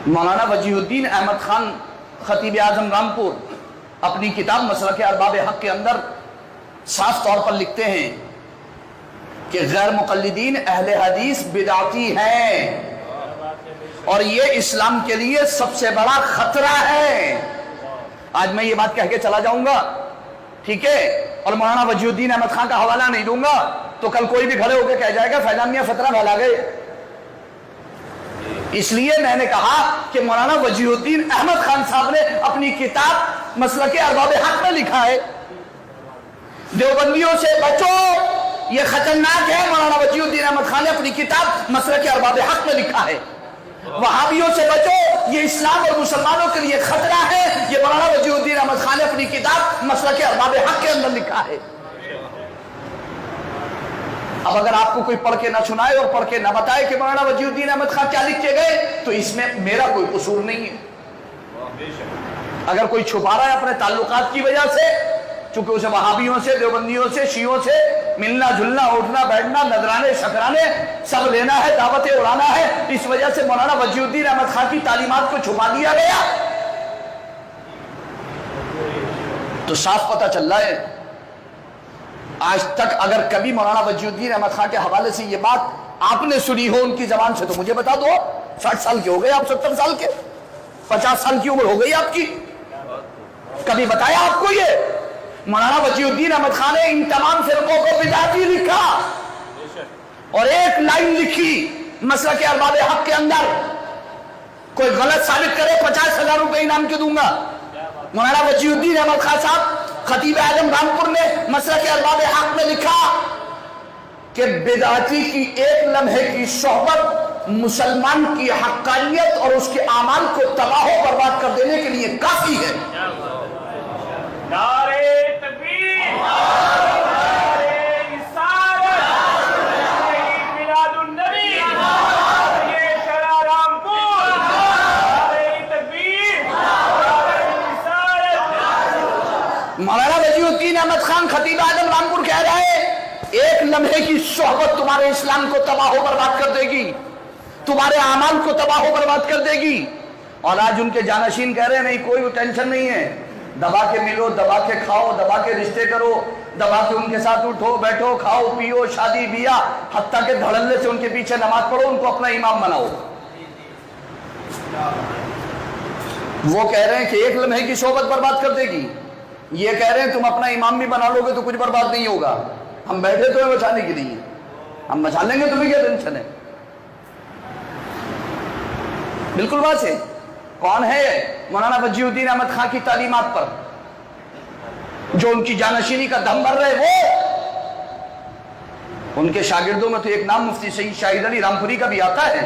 مولانا وجیہالدین احمد خان خطیب اعظم رامپور اپنی کتاب مسلک ارباب حق کے اندر صاف طور پر لکھتے ہیں کہ غیر مقلدین اہل حدیث بدعتی ہیں اور یہ اسلام کے لیے سب سے بڑا خطرہ ہے۔ آج میں یہ بات کہہ کے چلا جاؤں گا، ٹھیک ہے، اور مولانا وجیہالدین احمد خان کا حوالہ نہیں دوں گا تو کل کوئی بھی کھڑے ہو کے کہہ جائے گا فیضان میاں فتنہ پھیلا گئے۔ اس لیے میں نے کہا کہ مولانا وجیہالدین احمد خان صاحب نے اپنی کتاب مسلک ارباب حق میں لکھا ہے دیوبندیوں سے بچو، یہ خطرناک ہے۔ مولانا وجیہالدین احمد خان نے اپنی کتاب مسلک ارباب حق میں لکھا ہے۔ وہابیوں سے بچو، یہ اسلام اور مسلمانوں کے لیے خطرہ ہے، یہ مولانا وجیہالدین احمد خان نے اپنی کتاب مسلک ارباب حق کے اندر لکھا ہے۔ اب اگر آپ کو کوئی پڑھ کے نہ سنائے اور پڑھ کے نہ بتائے کہ مولانا وجیہالدین احمد خان کیا لکھ کے گئے تو اس میں میرا کوئی قصور نہیں ہے۔ اگر کوئی چھپا رہا ہے اپنے تعلقات کی وجہ سے، چونکہ اسے وہابیوں سے، دیوبندیوں سے، شیعوں سے ملنا جلنا، اٹھنا بیٹھنا، نذرانے شکرانے سب لینا ہے، دعوتیں اڑانا ہے، اس وجہ سے مولانا وجیہالدین احمد خان کی تعلیمات کو چھپا دیا گیا تو صاف پتہ چل رہا ہے۔ آج تک اگر کبھی مولانا وجیہالدین احمد خان کے حوالے سے یہ بات آپ نے سنی ہو ان کی زبان سے تو مجھے بتا دو۔ 60 سال کے ہو گئے آپ، 70 سال کے، 50 سال کی عمر ہو گئی آپ کی، کبھی بتایا آپ کو یہ؟ مولانا وجیہالدین احمد خان نے ان تمام فرقوں کو بدعتی لکھا اور ایک لائن لکھی مسلک ارباب حق کے اندر، کوئی غلط ثابت کرے 50,000 روپے انعام کے دوں گا۔ مولانا وجیہالدین احمد خان صاحب خطیب اعظم رامپور نے مسلک ارباب حق میں لکھا کہ بدعتی کی ایک لمحے کی صحبت مسلمان کی حقانیت اور اس کے اعمال کو تباہ و برباد کر دینے کے لیے کافی ہے۔ نعرہ تکبیر، نعرہ رسالت، شہید میلاد النبی، یہ شرع رامپور، نعرہ تکبیر، نعرہ رسالت۔ مولانا وجیہالدین احمد خان خطیب اعظم رامپور کہہ رہا ہے ایک لمحے کی صحبت تمہارے اسلام کو تباہ و برباد کر دے گی، تمہارے اعمال کو تباہ و برباد کر دے گی۔ اور آج ان کے جانشین کہہ رہے ہیں نہیں کوئی ٹینشن نہیں ہے، دبا کے ملو، دبا کے کھاؤ، دبا کے رشتے کرو، دبا کے ان کے ساتھ اٹھو بیٹھو، کھاؤ پیو، شادی بیاہ، حتیٰ کہ دھڑلے سے ان کے پیچھے نماز پڑھو، ان کو اپنا امام بناؤ۔ وہ کہہ رہے ہیں کہ ایک لمحے کی صحبت برباد کر دے گی، یہ کہہ رہے ہیں تم اپنا امام بھی بنا لو گے تو کچھ برباد نہیں ہوگا۔ ہم بیٹھے تو ہیں بچانے کے لیے، ہم بچا لیں گے، تمہیں کیا ٹینشن ہے؟ بالکل بات ہے۔ کون ہے مولانا وجیہالدین احمد خان کی تعلیمات پر جو ان کی جانشینی کا دم بھر رہے؟ وہ ان کے شاگردوں میں تو ایک نام مفتی سید شاہد علی رامپوری کا بھی آتا ہے۔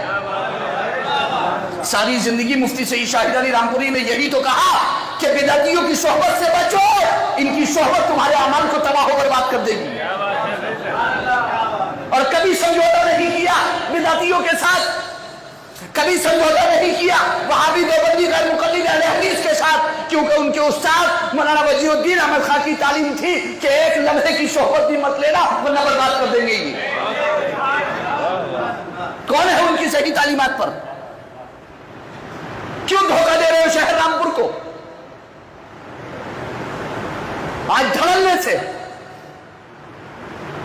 ساری زندگی مفتی سید شاہد علی رامپوری نے یہی تو کہا کہ بدعتیوں کی صحبت سے بچو، ان کی صحبت تمہارے اعمال کو تباہ و برباد کر دے گی، اور کبھی سمجھوتا نہیں کیا بدعتیوں کے ساتھ، کبھی سمجھوتا نہیں کیا وہابی دیوبندی غیر مقلد اہل حدیث کے ساتھ، کیونکہ ان کے استاد مولانا وجیہالدین احمد خان کی تعلیم تھی کہ ایک لمحے کی صحبت بھی مت لینا ورنہ برباد کر دیں گے یہ۔ کون ہے ان کی صحیح تعلیمات پر؟ کیوں دھوکہ دے رہے ہو شہر رامپور کو؟ آج دھڑلنے سے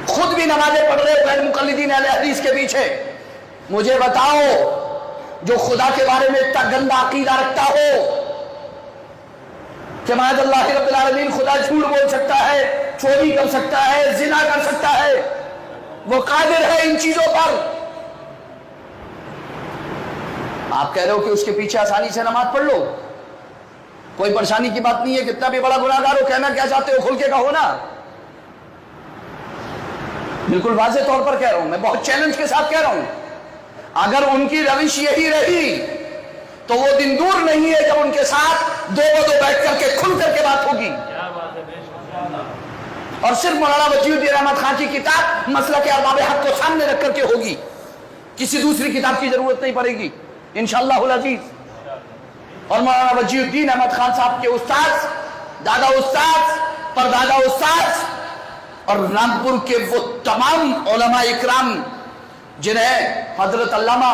خود بھی نمازیں پڑھ رہے ہو غیر مقلدین اہل حدیث کے پیچھے۔ مجھے بتاؤ جو خدا کے بارے میں اتنا گندا عقیدہ رکھتا ہو کہ معاذ اللہ رب العالمین خدا جھوٹ بول سکتا ہے، چوری کر سکتا ہے، زنا کر سکتا ہے، وہ قادر ہے ان چیزوں پر، آپ کہہ رہے ہو کہ اس کے پیچھے آسانی سے نماز پڑھ لو، کوئی پریشانی کی بات نہیں ہے، کتنا بھی بڑا گناہگار ہو، کہنا کیا چاہتے ہو کھل کے کہو نا۔ بالکل واضح طور پر کہہ رہا ہوں، میں بہت چیلنج کے ساتھ کہہ رہا ہوں، اگر ان کی روش یہی رہی تو وہ دن دور نہیں ہے جب ان کے ساتھ دو بدو بیٹھ کر کے کھل کر کے بات ہوگی، اور صرف مولانا وجیہالدین احمد خان کی کتاب مسلک ارباب حق کو سامنے رکھ کر کے ہوگی، کسی دوسری کتاب کی ضرورت نہیں پڑے گی انشاءاللہ العزیز۔ اور مولانا وجیہالدین احمد خان صاحب کے استاد، دادا استاد، پردادا استاد اور رامپور کے وہ تمام علماء اکرام جنہیں حضرت علامہ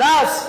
10,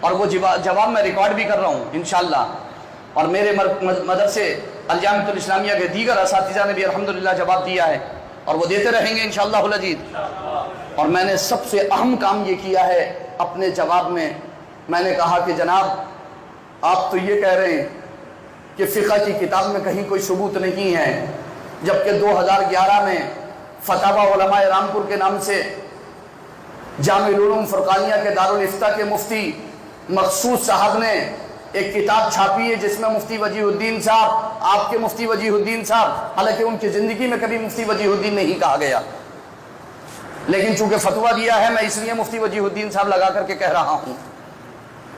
اور وہ جواب میں ریکارڈ بھی کر رہا ہوں انشاءاللہ، اور میرے مدرسے الجامعۃ الاسلامیہ کے دیگر اساتذہ نے بھی الحمدللہ جواب دیا ہے، اور وہ دیتے رہیں گے انشاءاللہ العزیز۔ اور میں نے سب سے اہم کام یہ کیا ہے اپنے جواب میں نے کہا کہ جناب آپ تو یہ کہہ رہے ہیں کہ فقہ کی کتاب میں کہیں کوئی ثبوت نہیں ہے، جبکہ 2011 میں فتاوی علماء رامپور کے نام سے جامع العلوم فرقانیہ کے دارالافتاء کے مفتی مخصوص صاحب نے ایک کتاب چھاپی ہے جس میں مفتی وجیہ الدین صاحب، آپ کے مفتی وجیہ الدین صاحب، حالانکہ ان کی زندگی میں کبھی مفتی وجیہ الدین نہیں کہا گیا، لیکن چونکہ فتویٰ دیا ہے میں اس لیے مفتی وجیہ الدین صاحب لگا کر کے کہہ رہا ہوں۔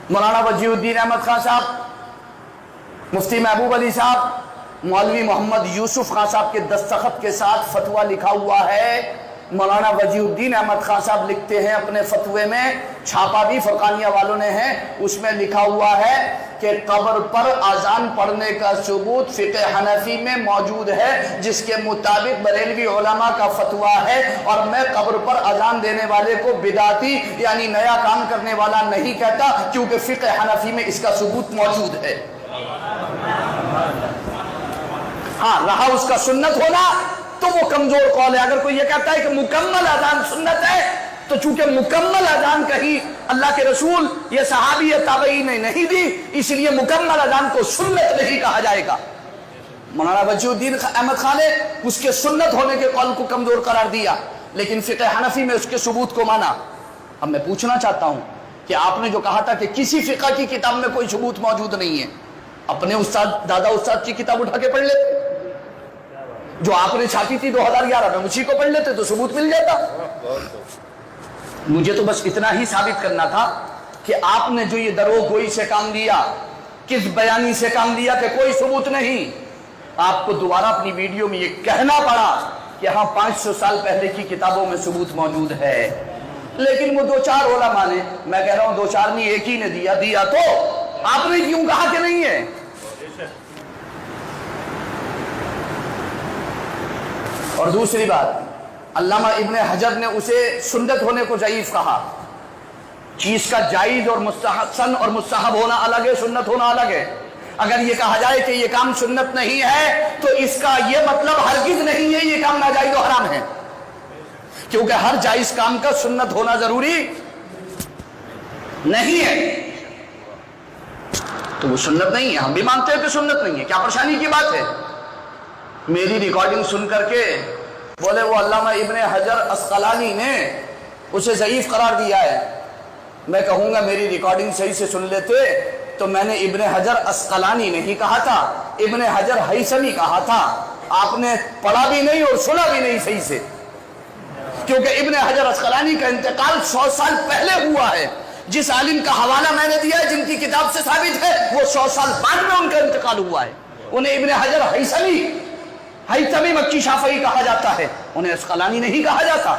مولانا وجیہ الدین احمد خان صاحب، مفتی محبوب علی صاحب، مولوی محمد یوسف خان صاحب کے دستخط کے ساتھ فتویٰ لکھا ہوا ہے۔ مولانا وجیہ الدین احمد خان صاحب لکھتے ہیں اپنے فتوے میں، چھاپا بھی فرقانیہ والوں نے ہے، اس میں لکھا ہوا ہے کہ قبر پر اذان پڑھنے کا ثبوت فقہ حنفی میں موجود ہے، جس کے مطابق بریلوی علماء کا فتویٰ ہے، اور میں قبر پر اذان دینے والے کو بدعتی یعنی نیا کام کرنے والا نہیں کہتا، کیونکہ فقہ حنفی میں اس کا ثبوت موجود ہے۔ ہاں رہا اس کا سنت ہونا تو وہ کمزور قول ہے۔ اگر کوئی یہ کہتا ہے کہ مکمل اذان سنت ہے، تو چونکہ مکمل اذان کہیں اللہ کے رسول یہ صحابی یا تابعی نے نہیں دی، اس لیے مکمل اذان کو سنت نہیں کہا جائے گا۔ مولانا وجیہ الدین احمد خان نے اس کے سنت ہونے کے قول کو کمزور قرار دیا، لیکن فقہ حنفی میں اس کے ثبوت کو مانا۔ اب میں پوچھنا چاہتا ہوں کہ آپ نے جو کہا تھا کہ کسی فقہ کی کتاب میں کوئی ثبوت موجود نہیں ہے، اپنے استاد دادا استاد کی کتاب اٹھا کے پڑھ لیتے، جو آپ نے چھاپی تھی 2011 میں، اسی کو پڑھ لیتے تو ثبوت مل جاتا۔ مجھے تو بس اتنا ہی ثابت کرنا تھا کہ آپ نے جو یہ دروغ گوئی سے کام لیا، کس بیانی سے کام لیا کہ کوئی ثبوت نہیں، آپ کو دوبارہ اپنی ویڈیو میں یہ کہنا پڑا کہ ہاں 500 سال پہلے کی کتابوں میں ثبوت موجود ہے، لیکن وہ 2-4 علماء نے، میں کہہ رہا ہوں 2-4 نہیں، ایک ہی نے دیا تو آپ نے کیوں کہا کہ نہیں ہے؟ اور دوسری بات، علامہ ابن حجر نے اسے سنت ہونے کو ضعیف کہا۔ چیز کا جائز اور مستحسن اور مستحب ہونا الگ ہے، سنت ہونا الگ ہے۔ اگر یہ کہا جائے کہ یہ کام سنت نہیں ہے تو اس کا یہ مطلب ہرگز نہیں ہے یہ کام ناجائز و حرام ہے، کیونکہ ہر جائز کام کا سنت ہونا ضروری نہیں ہے، تو وہ سنت نہیں ہے۔ ہم بھی مانتے ہیں کہ سنت نہیں ہے، کیا پریشانی کی بات ہے؟ میری ریکارڈنگ سن کر کے بولے وہ علامہ ابن حجر اسقلانی نے اسے ضعیف قرار دیا ہے۔ میں کہوں گا میری ریکارڈنگ صحیح سے سن لیتے تو میں نے ابن حجر اسقلانی نہیں کہا تھا، ابن حجر ہیثمی کہا تھا۔ آپ نے پڑھا بھی نہیں اور سنا بھی نہیں صحیح سے، کیونکہ ابن حجر اسقلانی کا انتقال 100 سال پہلے ہوا ہے۔ جس عالم کا حوالہ میں نے دیا ہے، جن کی کتاب سے ثابت ہے، وہ 100 سال بعد میں ان کا انتقال ہوا ہے۔ انہیں ابن حجر ہیثمی مکی شافعی کہا جاتا ہے، انہیں اسقلانی نہیں کہا جاتا۔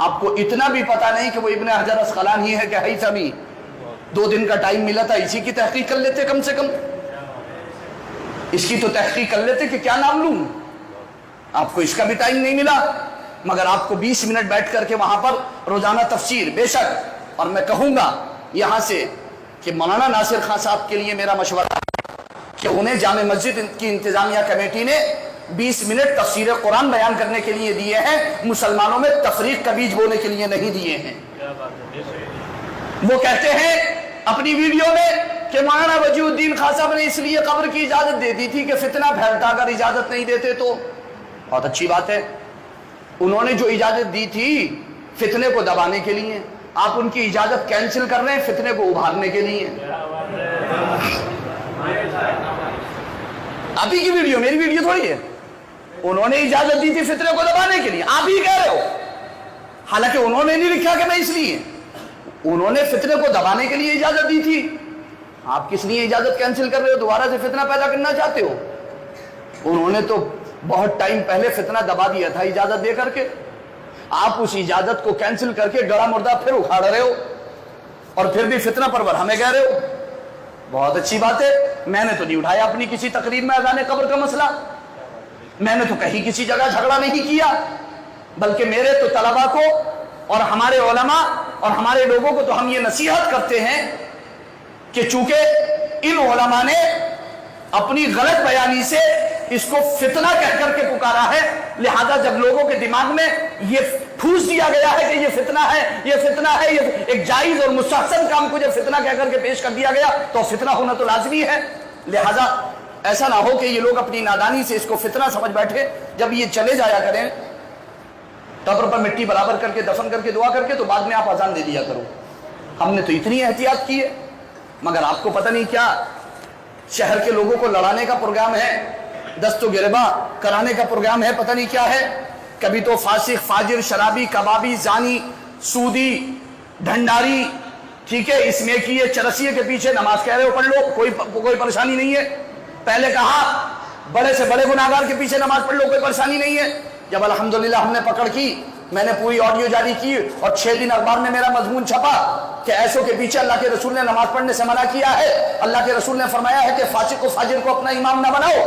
آپ کو اتنا بھی پتا نہیں کہ وہ ابن حجر اسقلانی ہے کہ ہیثمی؟ 2 دن کا ٹائم ملا تھا، اسی کی تحقیق کر لیتے، کم سے کم اس کی تو تحقیق کر لیتے کہ کیا نام لوں۔ آپ کو اس کا بھی ٹائم نہیں ملا، مگر آپ کو 20 منٹ بیٹھ کر کے وہاں پر روزانہ تفسیر، بے شک۔ اور میں کہوں گا یہاں سے کہ مولانا ناصر خان صاحب کے لیے میرا مشورہ کہ انہیں جامع مسجد کی انتظامیہ کمیٹی نے 20 منٹ تفسیر قرآن بیان کرنے کے لیے دیے ہیں، مسلمانوں میں تفریق کا بیج بونے کے لیے نہیں دیے ہیں۔ وہ کہتے ہیں اپنی ویڈیو میں کہ مولانا وجیہ الدین خان صاحب نے اس لیے قبر کی اجازت دے دی تھی کہ فتنہ پھیلتا، اگر اجازت نہیں دیتے تو۔ بہت اچھی بات ہے، انہوں نے جو اجازت دی تھی فتنے کو دبانے کے لیے، آپ ان کی اجازت کینسل کر رہے ہیں فتنے کو ابھارنے کے لیے۔ آپ ہی کی ویڈیو، میری ویڈیو تھوڑی ہے۔ انہوں نے اجازت دی تھی فتنے کو دبانے کے لیے، آپ ہی کہہ رہے ہو، حالانکہ انہوں نے نہیں لکھا کہ میں اس لیے، انہوں نے فتنے کو دبانے کے لیے اجازت دی تھی۔ آپ کس لیے اجازت کینسل کر رہے ہو؟ دوبارہ سے فتنہ پیدا کرنا چاہتے ہو؟ انہوں نے تو بہت ٹائم پہلے فتنہ دبا دیا تھا اجازت دے کر کے، آپ اس اجازت کو کینسل کر کے گڑا مردہ پھر اکھاڑ رہے ہو، اور پھر بھی فتنہ پرور ہمیں کہہ رہے ہو۔ بہت اچھی بات ہے، میں نے تو نہیں اٹھایا اپنی کسی تقریر میں اذان قبر کا مسئلہ، میں نے تو کہیں کسی جگہ جھگڑا نہیں کیا، بلکہ میرے تو طلباء کو اور ہمارے علماء اور ہمارے لوگوں کو تو ہم یہ نصیحت کرتے ہیں کہ چونکہ ان علماء نے اپنی غلط بیانی سے اس کو فتنہ کہہ کر کے پکارا ہے، لہذا جب لوگوں کے دماغ میں یہ ٹھوس دیا گیا ہے کہ یہ فتنہ ہے، یہ فتنہ ہے، یہ ایک جائز اور مستحسن کام کو جب فتنہ کہہ کر کے پیش کر دیا گیا تو فتنہ ہونا تو لازمی ہے۔ لہذا ایسا نہ ہو کہ یہ لوگ اپنی نادانی سے اس کو فتنہ سمجھ بیٹھے، جب یہ چلے جایا کریں قبر پر مٹی برابر کر کے دفن کر کے دعا کر کے تو بعد میں آپ اذان دے دیا کرو۔ ہم نے تو اتنی احتیاط کی ہے، مگر آپ کو پتہ نہیں کیا شہر کے لوگوں کو لڑانے کا پروگرام ہے، دست و گریباں کرانے کا پروگرام ہے، پتہ نہیں کیا ہے۔ کبھی تو فاسق، فاجر، شرابی، کبابی، زانی، سودی، ڈھنڈاری، ٹھیک ہے، اس میں کی چرسیے کے پیچھے نماز کہہ رہے ہو پڑھ لو، کوئی پریشانی نہیں ہے۔ پہلے کہا بڑے سے بڑے گناہگار کے پیچھے نماز پڑھ لو، کوئی پریشانی نہیں ہے۔ جب الحمدللہ ہم نے پکڑ کی، میں نے پوری آڈیو جاری کی اور 6 دن اخبار میں میرا مضمون چھپا کہ ایسوں کے پیچھے اللہ کے رسول نے نماز پڑھنے سے منع کیا ہے، اللہ کے رسول نے فرمایا ہے کہ فاسق و فاجر کو اپنا امام نہ بناؤ،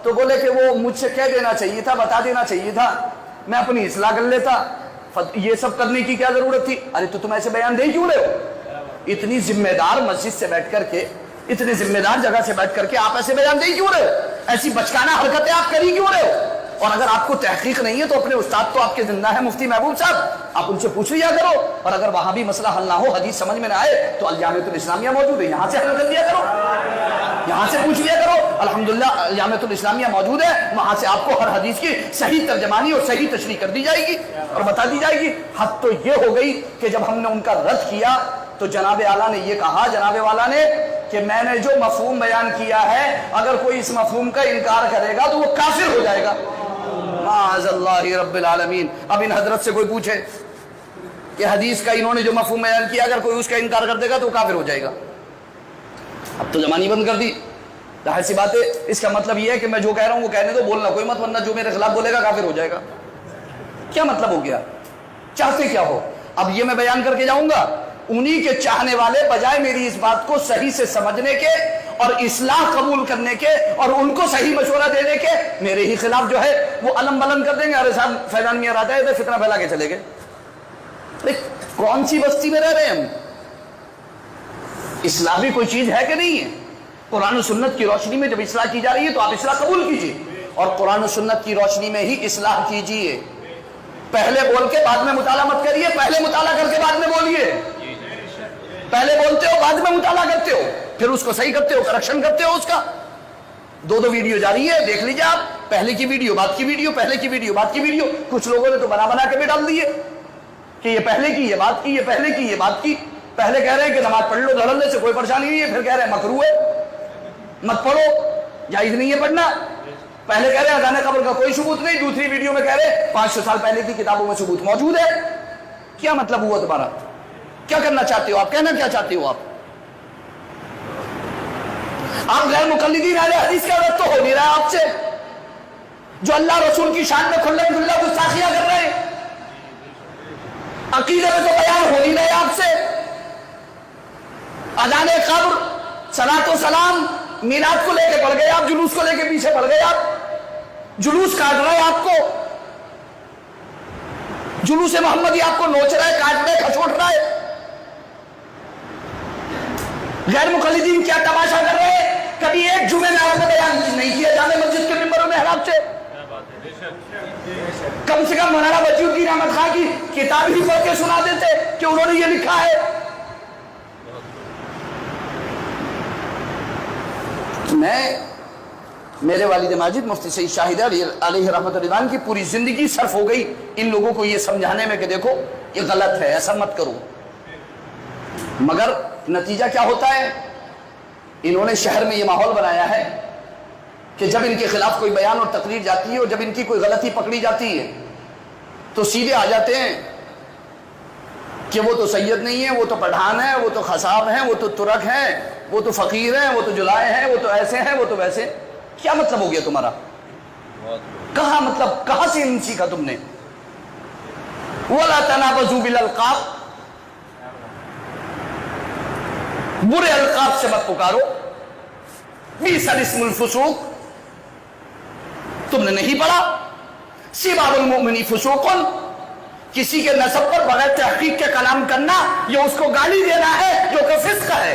تو بولے کہ وہ مجھ سے کہہ دینا چاہیے تھا، بتا دینا چاہیے تھا، میں اپنی اصلاح کر لیتا، یہ سب کرنے کی کیا ضرورت تھی؟ ارے تو تم ایسے بیان دے کیوں رہے ہو؟ اتنی ذمہ دار مسجد سے بیٹھ کر کے، اتنی ذمہ دار جگہ سے بیٹھ کر کے آپ ایسے بیان دے کیوں رہے ہو؟ ایسی بچکانہ حرکتیں آپ کری کیوں رہے ہو؟ اور اگر آپ کو تحقیق نہیں ہے تو اپنے استاد تو آپ کے زندہ ہے مفتی محبوب صاحب، آپ ان سے پوچھ لیا کرو، اور اگر وہاں بھی مسئلہ حل نہ ہو، حدیث سمجھ میں نہ آئے تو الجامعۃ الاسلامیہ موجود ہے، یہاں سے حل کر لیا کرو، یہاں سے پوچھ لیا کرو۔ الحمدللہ الجامعۃ الاسلامیہ موجود ہے، وہاں سے آپ کو ہر حدیث کی صحیح ترجمانی اور صحیح تشریح کر دی جائے گی اور بتا دی جائے گی۔ حد تو یہ ہو گئی کہ جب ہم نے ان کا رد کیا تو جناب اعلیٰ نے یہ کہا، جناب والا نے، کہ میں نے جو مفہوم بیان کیا ہے اگر کوئی اس مفہوم کا انکار کرے گا تو وہ کافر ہو جائے گا۔ معاذ اللہ رب العالمین۔ اب ان حضرت سے کوئی پوچھے کہ حدیث کا انہوں نے جو مفہوم بیان کیا اگر کوئی اس کا انکار کر دے گا تو وہ کافر ہو جائے گا۔ اب تو زبانی بند کر دی، ظاہر سی بات ہے، اس کا مطلب یہ ہے کہ میں جو کہہ رہا ہوں وہ کہنے دو، بولنا کوئی مت، ورنہ جو میرے خلاف بولے گا کافر ہو جائے گا۔ کیا مطلب ہو گیا؟ چاہتے کیا ہو؟ اب یہ میں بیان کر کے جاؤں گا، انہی کے چاہنے والے بجائے میری اس بات کو صحیح سے سمجھنے کے اور اصلاح قبول کرنے کے اور ان کو صحیح مشورہ دینے کے، میرے ہی خلاف جو ہے وہ علم بلند کر دیں گے، ارے صاحب فیضان میاں راجہ ہے، فتنہ پھیلا کے چلے گئے۔ کون سی بستی میں رہ رہے ہیں ہم؟ اصلاح بھی کوئی چیز ہے کہ نہیں ہے؟ قرآن و سنت کی روشنی میں جب اصلاح کی جا رہی ہے تو آپ اصلاح قبول کیجئے، اور قرآن و سنت کی روشنی میں ہی اصلاح کیجئے۔ پہلے بول کے بعد میں مطالعہ مت کریے، پہلے مطالعہ کر کے بعد میں بولیے۔ پہلے بولتے ہو بعد میں مطالعہ کرتے ہو، پھر اس کو صحیح کرتے ہو، کریکشن کرتے ہو اس کا۔ دو ویڈیو جاری ہے، دیکھ لیجیے آپ، پہلے کی ویڈیو بعد کی ویڈیو، پہلے کی ویڈیو بعد کی ویڈیو۔ کچھ لوگوں نے تو بنا کے بھی ڈال دیے کہ یہ پہلے کی، یہ بات کی، یہ پہلے کی، یہ بات کی۔ پہلے کہہ رہے ہیں کہ نماز پڑھ لو دھڑلنے سے کوئی پریشانی نہیں ہے، پھر کہہ رہے ہیں مکروہ ہے، مت پڑھو، جائز نہیں ہے پڑھنا۔ پہلے کہہ رہے ہیں اذان قبر کا کوئی ثبوت نہیں، دوسری ویڈیو میں کہہ رہے ہیں 500 سال پہلے کی کتابوں میں ثبوت موجود ہے۔ کیا مطلب ہوا تمہارا؟ کیا کرنا چاہتے ہو آپ؟ کہنا کیا چاہتے ہو آپ؟ آپ غیر مقلدین اہل حدیث کا رد تو ہو نہیں رہا آپ سے، جو اللہ رسول کی شان میں کھلا گستاخیاں کر رہے ہیں، عقیدے میں تو بیان ہو نہیں رہے آپ سے۔ اذان قبر، صلاۃ و سلام، میلاد کو لے کے پڑھ گئے آپ، جلوس کو لے کے پیچھے پڑھ گئے آپ، جلوس کاٹ رہے آپ کو، جلوس محمدی آپ کو نوچ رہا ہے، کاٹ رہے، کھچوٹ رہا ہے۔ غیر مقلدین کیا تماشا کر رہے ہیں؟ کبھی ایک جمعے میں آپ نے بیان نہیں کیا جامع مسجد کے ممبروں میں حرام سے؟ کم سے کم مولانا وجیہ الدین احمد خان کی کتاب ہی پڑھ کے سنا دیتے کہ انہوں نے یہ لکھا ہے۔ میرے والد ماجد مفتی سعید شاہد علیہ رحمت رضوان کی پوری زندگی صرف ہو گئی ان لوگوں کو یہ سمجھانے میں کہ دیکھو یہ غلط ہے، ایسا مت کرو، مگر نتیجہ کیا ہوتا ہے؟ انہوں نے شہر میں یہ ماحول بنایا ہے کہ جب ان کے خلاف کوئی بیان اور تقریر جاتی ہے اور جب ان کی کوئی غلطی پکڑی جاتی ہے تو سیدھے آ جاتے ہیں کہ وہ تو سید نہیں ہے، وہ تو پٹھان ہے، وہ تو خصاب ہیں، وہ تو ترک ہیں، وہ تو فقیر ہیں، وہ تو جلائے ہیں، وہ تو ایسے ہیں، وہ تو ویسے۔ کیا مطلب ہو گیا تمہارا؟ کہاں مطلب کہاں سے ان سیکھا تم نے؟ وَلَا تَنَابَزُوا بِالْأَلْقَابِ، برے القاب سے مت پکارو۔ بِئْسَ الِاسْمُ الْفُسُوقُ، تم نے نہیں پڑھا؟ سِبَابُ الْمُؤْمِنِ فُسُوقٌ، کسی کے نسب پر بغیر تحقیق کے کلام کرنا یہ اس کو گالی دینا ہے جو کہ فسق ہے۔